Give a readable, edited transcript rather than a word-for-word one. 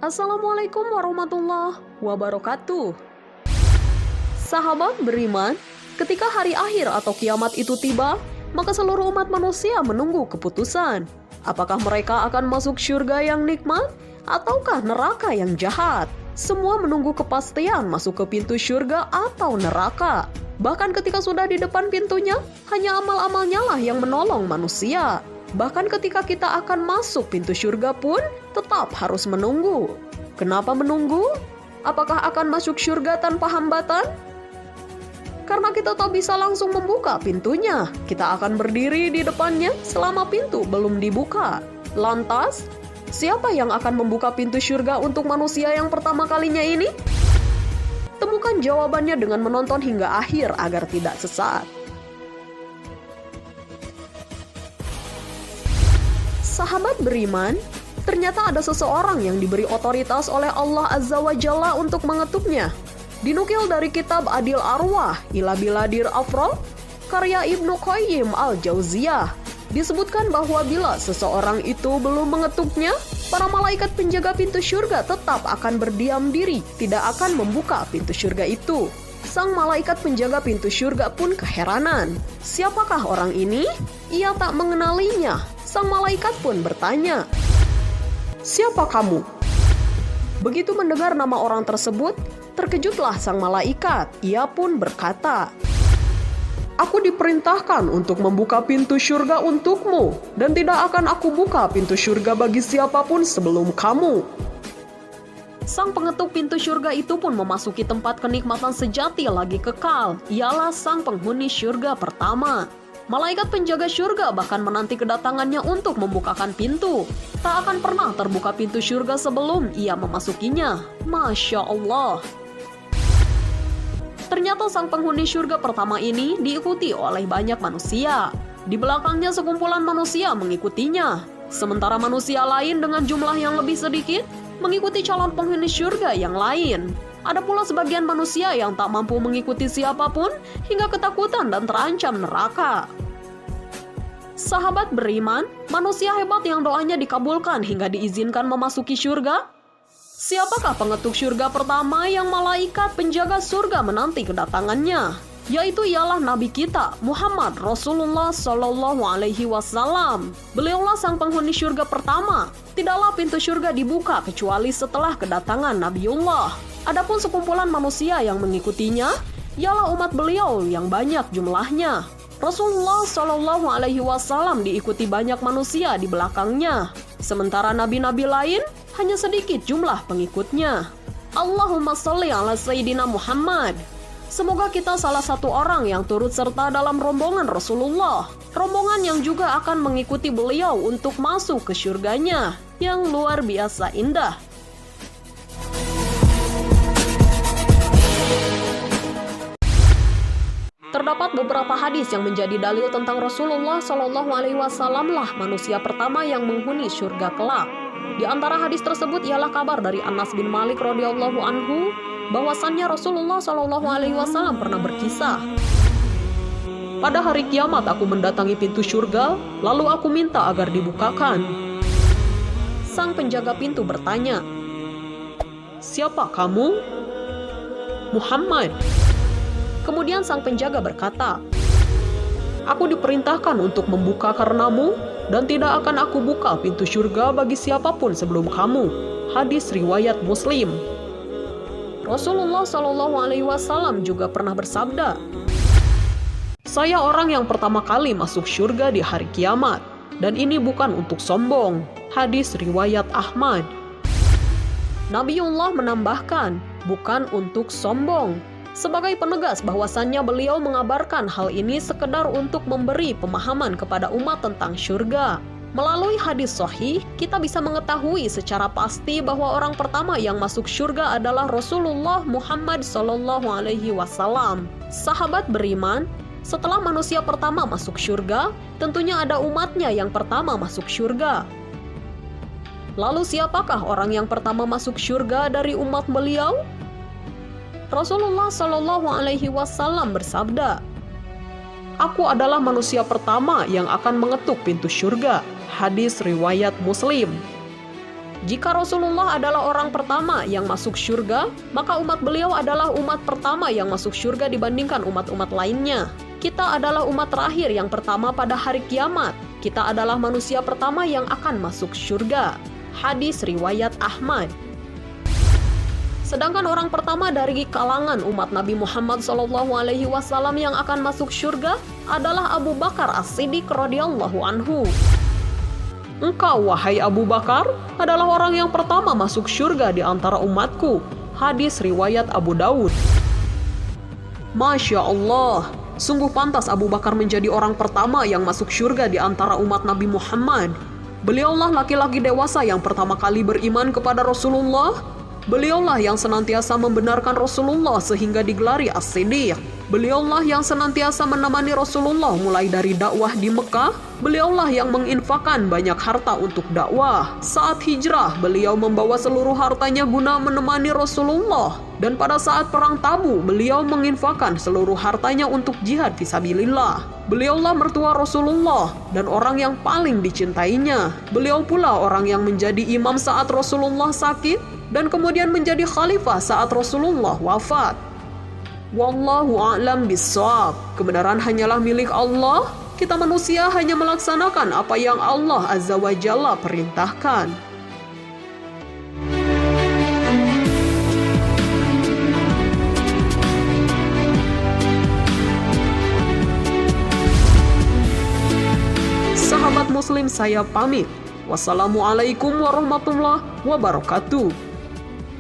Assalamualaikum warahmatullahi wabarakatuh. Sahabat beriman, ketika hari akhir atau kiamat itu tiba, maka seluruh umat manusia menunggu keputusan. Apakah mereka akan masuk surga yang nikmat ataukah neraka yang jahat? Semua menunggu kepastian masuk ke pintu surga atau neraka. Bahkan ketika sudah di depan pintunya, hanya amal-amalnya lah yang menolong manusia. Bahkan ketika kita akan masuk pintu surga pun, tetap harus menunggu. Kenapa menunggu? Apakah akan masuk surga tanpa hambatan? Karena kita tak bisa langsung membuka pintunya. Kita akan berdiri di depannya selama pintu belum dibuka. Lantas, siapa yang akan membuka pintu surga untuk manusia yang pertama kalinya ini? Temukan jawabannya dengan menonton hingga akhir agar tidak sesat. Sahabat beriman, ternyata ada seseorang yang diberi otoritas oleh Allah Azza wa Jalla untuk mengetuknya. Dinukil dari kitab Adil Arwah ila Biladir Afrah, karya Ibnu Qayyim al-Jauziyah, disebutkan bahwa bila seseorang itu belum mengetuknya, para malaikat penjaga pintu surga tetap akan berdiam diri, tidak akan membuka pintu surga itu. Sang malaikat penjaga pintu surga pun keheranan. Siapakah orang ini? Ia tak mengenalinya. Sang malaikat pun bertanya, "Siapa kamu?" Begitu mendengar nama orang tersebut, terkejutlah sang malaikat. Ia pun berkata, "Aku diperintahkan untuk membuka pintu surga untukmu, dan tidak akan aku buka pintu surga bagi siapapun sebelum kamu." Sang pengetuk pintu surga itu pun memasuki tempat kenikmatan sejati lagi kekal. Ialah sang penghuni surga pertama. Malaikat penjaga surga bahkan menanti kedatangannya untuk membukakan pintu. Tak akan pernah terbuka pintu surga sebelum ia memasukinya. Masya Allah. Ternyata sang penghuni surga pertama ini diikuti oleh banyak manusia. Di belakangnya sekumpulan manusia mengikutinya. Sementara manusia lain dengan jumlah yang lebih sedikit mengikuti calon penghuni surga yang lain. Ada pula sebagian manusia yang tak mampu mengikuti siapapun hingga ketakutan dan terancam neraka. Sahabat beriman, manusia hebat yang doanya dikabulkan hingga diizinkan memasuki surga. Siapakah pengetuk surga pertama yang malaikat penjaga surga menanti kedatangannya? Yaitu ialah Nabi kita, Muhammad Rasulullah Shallallahu Alaihi Wasallam. Beliaulah sang penghuni surga pertama. Tidaklah pintu surga dibuka kecuali setelah kedatangan Nabiullah. Adapun sekumpulan manusia yang mengikutinya, ialah umat beliau yang banyak jumlahnya. Rasulullah Shallallahu Alaihi Wasallam diikuti banyak manusia di belakangnya. Sementara nabi-nabi lain hanya sedikit jumlah pengikutnya. Allahumma sholli ala Sayyidina Muhammad. Semoga kita salah satu orang yang turut serta dalam rombongan Rasulullah. Rombongan yang juga akan mengikuti beliau untuk masuk ke surganya yang luar biasa indah. Terdapat beberapa hadis yang menjadi dalil tentang Rasulullah Shallallahu Alaihi Wasallam lah manusia pertama yang menghuni surga kelak. Di antara hadis tersebut ialah kabar dari Anas bin Malik radhiyallahu anhu bahwasannya Rasulullah Shallallahu Alaihi Wasallam pernah berkisah, "Pada hari kiamat aku mendatangi pintu surga, lalu aku minta agar dibukakan." Sang penjaga pintu bertanya, "Siapa kamu?" "Muhammad." Kemudian sang penjaga berkata, "Aku diperintahkan untuk membuka karenamu, dan tidak akan aku buka pintu surga bagi siapapun sebelum kamu." Hadis riwayat Muslim. Rasulullah Shallallahu Alaihi Wasallam juga pernah bersabda, "Saya orang yang pertama kali masuk surga di hari kiamat, dan ini bukan untuk sombong." Hadis riwayat Ahmad. Nabiullah menambahkan, bukan untuk sombong, sebagai penegas bahwasannya beliau mengabarkan hal ini sekedar untuk memberi pemahaman kepada umat tentang surga. Melalui hadis sahih, kita bisa mengetahui secara pasti bahwa orang pertama yang masuk surga adalah Rasulullah Muhammad Sallallahu Alaihi Wasallam. Sahabat beriman, setelah manusia pertama masuk surga, tentunya ada umatnya yang pertama masuk surga. Lalu siapakah orang yang pertama masuk surga dari umat beliau? Rasulullah Shallallahu Alaihi Wasallam bersabda, "Aku adalah manusia pertama yang akan mengetuk pintu surga." Hadis riwayat Muslim. Jika Rasulullah adalah orang pertama yang masuk surga, maka umat beliau adalah umat pertama yang masuk surga dibandingkan umat-umat lainnya. Kita adalah umat terakhir yang pertama pada hari kiamat. Kita adalah manusia pertama yang akan masuk surga. Hadis riwayat Ahmad. Sedangkan orang pertama dari kalangan umat Nabi Muhammad SAW yang akan masuk surga adalah Abu Bakar As-Siddiq radhiyallahu anhu. Engkau, wahai Abu Bakar, adalah orang yang pertama masuk surga di antara umatku. Hadis riwayat Abu Daud. Masya Allah, sungguh pantas Abu Bakar menjadi orang pertama yang masuk surga di antara umat Nabi Muhammad. Beliaulah laki-laki dewasa yang pertama kali beriman kepada Rasulullah. Beliaulah yang senantiasa membenarkan Rasulullah sehingga digelari As-Siddiq. Beliaulah yang senantiasa menemani Rasulullah mulai dari dakwah di Mekah. Beliaulah yang menginfakkan banyak harta untuk dakwah. Saat hijrah, beliau membawa seluruh hartanya guna menemani Rasulullah. Dan pada saat perang Tabuk, beliau menginfakkan seluruh hartanya untuk jihad fisabilillah. Beliaulah mertua Rasulullah dan orang yang paling dicintainya. Beliau pula orang yang menjadi imam saat Rasulullah sakit dan kemudian menjadi khalifah saat Rasulullah wafat. Wallahu a'lam bissawab. Kebenaran hanyalah milik Allah. Kita manusia hanya melaksanakan apa yang Allah Azza wa Jalla perintahkan. Sahabat muslim, saya pamit. Wassalamualaikum warahmatullahi wabarakatuh.